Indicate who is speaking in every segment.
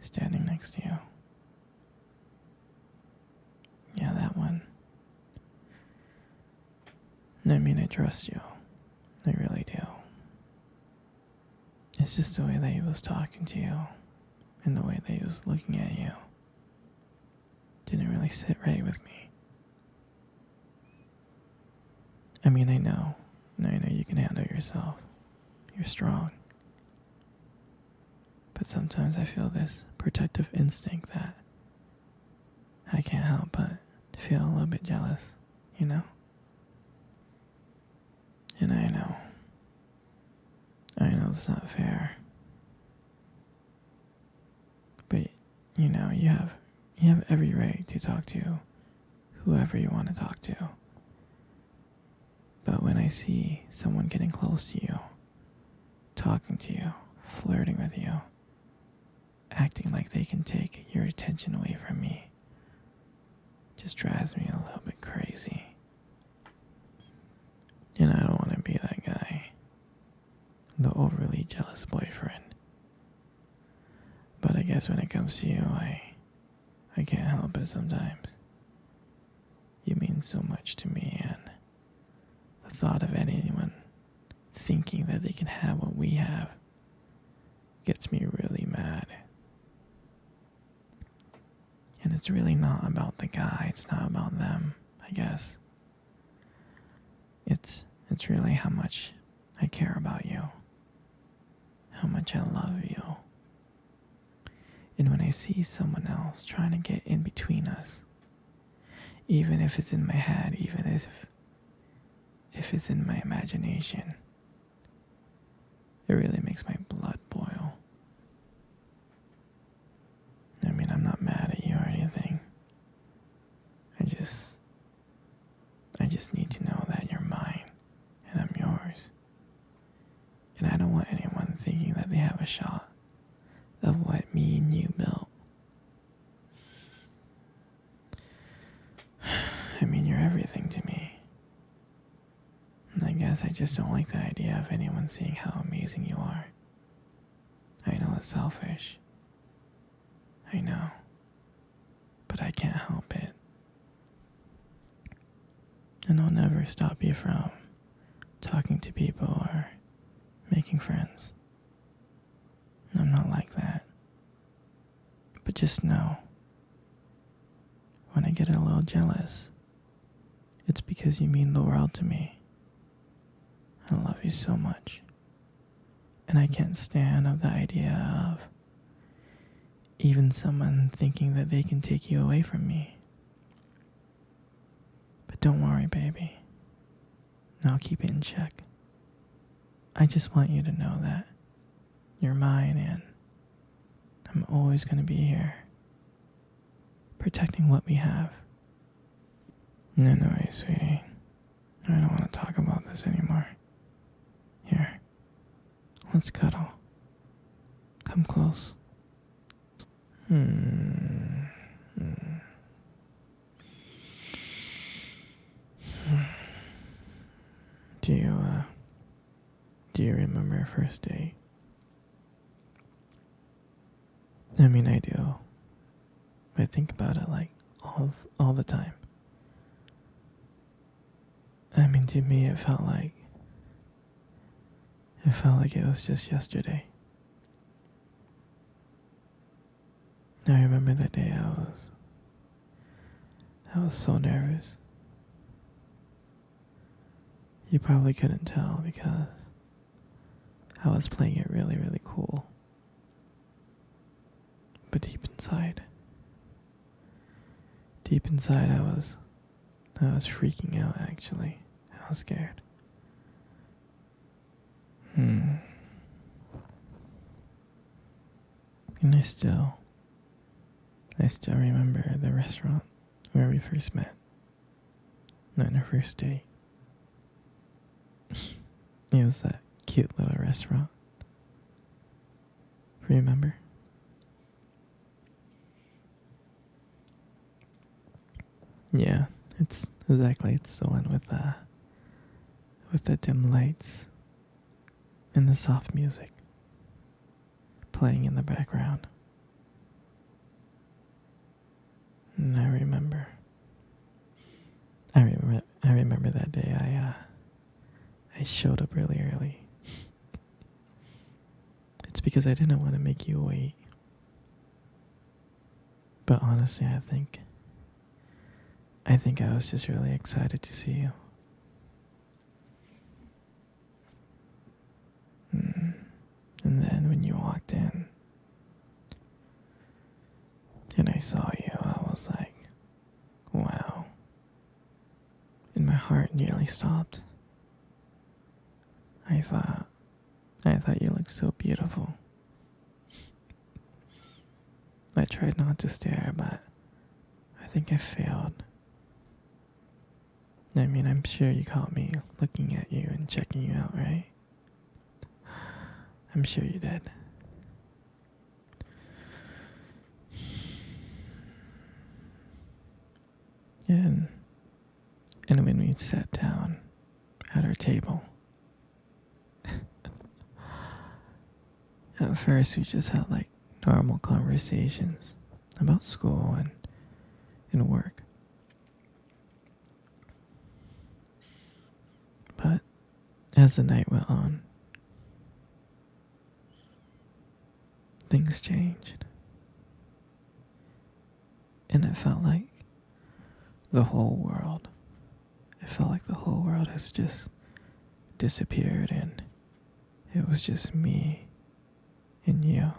Speaker 1: standing next to you. Yeah, that one. I mean, I trust you. I really do. It's just the way that he was talking to you and the way that he was looking at you didn't really sit right with me. I mean, I know you can handle yourself. You're strong. But sometimes I feel this protective instinct that I can't help but feel a little bit jealous, you know? And I know it's not fair. But, you know, you have every right to talk to whoever you want to talk to. But when I see someone getting close to you, talking to you, flirting with you, acting like they can take your attention away from me, just drives me a little bit crazy. And I don't want to be that guy, the overly jealous boyfriend. But I guess when it comes to you, I can't help it sometimes. You mean so much to me, and the thought of anyone thinking that they can have what we have gets me really mad. And it's really not about the guy, it's not about them, I guess. It's really how much I care about you, how much I love you. And when I see someone else trying to get in between us, even if it's in my head, even if it's in my imagination, it really makes my blood boil. I mean, I'm not mad at you or anything. I just need to know that you're mine and I'm yours. And I don't want anyone thinking that they have a shot of what me and you built. I mean, you're everything to me. And I guess I just don't like the idea of anyone seeing how amazing you are. I know it's selfish. I know. But I can't help it. And I'll never stop you from talking to people or making friends. I'm not like that. But just know, when I get a little jealous, it's because you mean the world to me. I love you so much. And I can't stand of the idea of even someone thinking that they can take you away from me. But don't worry, baby. I'll keep it in check. I just want you to know that you're mine and I'm always going to be here, protecting what we have. No, sweetie. I don't want to talk about this anymore. Here, let's cuddle. Come close. Do you remember our first date? I mean, I do. I think about it like all the time. I mean, to me, it felt like it was just yesterday. I remember that day I was so nervous. You probably couldn't tell because I was playing it really, really cool. But deep inside, I was freaking out actually. I was scared. And I still remember the restaurant where we first met. On our first date. It was that cute little restaurant. Remember? Yeah, it's the one with the dim lights and the soft music playing in the background. And I remember that day I showed up really early. It's because I didn't want to make you wait. But honestly, I think I was just really excited to see you. Mm. And then when you walked in and I saw you, I was like, wow. And my heart nearly stopped. I thought you looked so beautiful. I tried not to stare, but I think I failed. I mean, I'm sure you caught me looking at you and checking you out, right? I'm sure you did. And when we sat down at our table, at first we just had like normal conversations about school and work. But as the night went on, things changed. And it felt like the whole world has just disappeared and it was just me and you.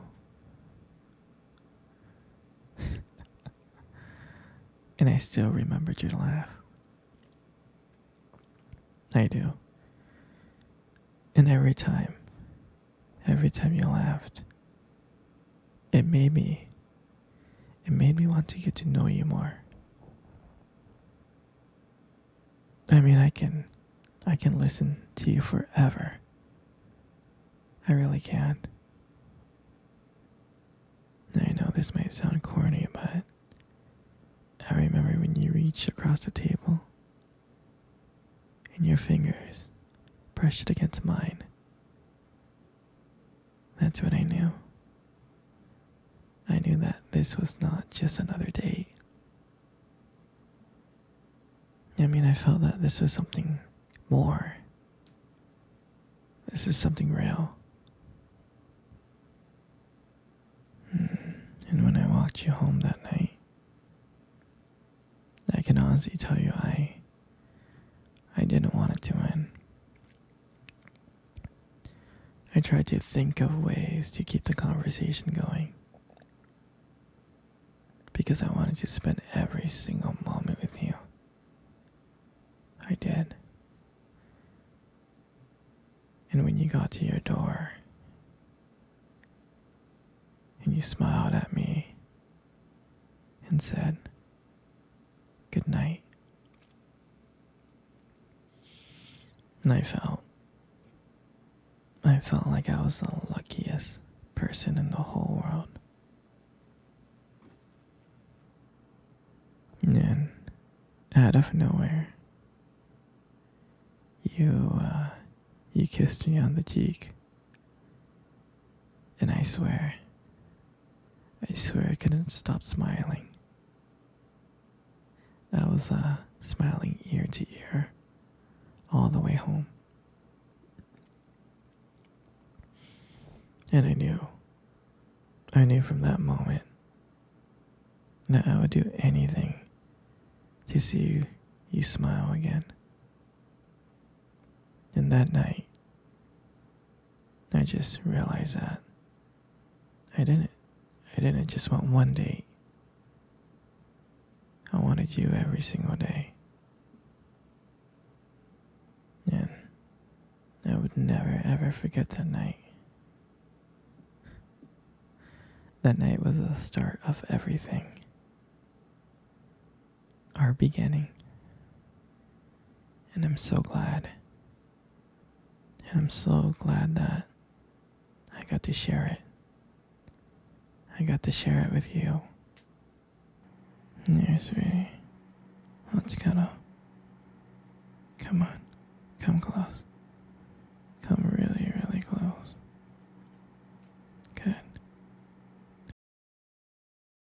Speaker 1: And I still remembered your laugh. I do. And every time you laughed, it made me want to get to know you more. I mean, I can listen to you forever. I really can. I know this might sound corny, but I remember when you reached across the table and your fingers brushed against mine. That's when I knew. I knew that this was not just another date. I mean, I felt that this was something more. This is something real. And when I walked you home that night, I can honestly tell you I didn't want it to end. I tried to think of ways to keep the conversation going because I wanted to spend every single moment with you. I did. And when you got to your door and you smiled at me and said, "Good night," and I felt like I was the luckiest person in the whole world. And then, out of nowhere, you kissed me on the cheek. And I swear I couldn't stop smiling. I was smiling ear to ear all the way home. And I knew from that moment that I would do anything to see you smile again. And that night, I just realized that I didn't just want one date. I wanted you every single day. And I would never ever forget that night. That night was the start of everything. Our beginning. And I'm so glad. And I'm so glad that I got to share it. I got to share it with you. Here, sweetie. Let's cuddle. Come on. Come close.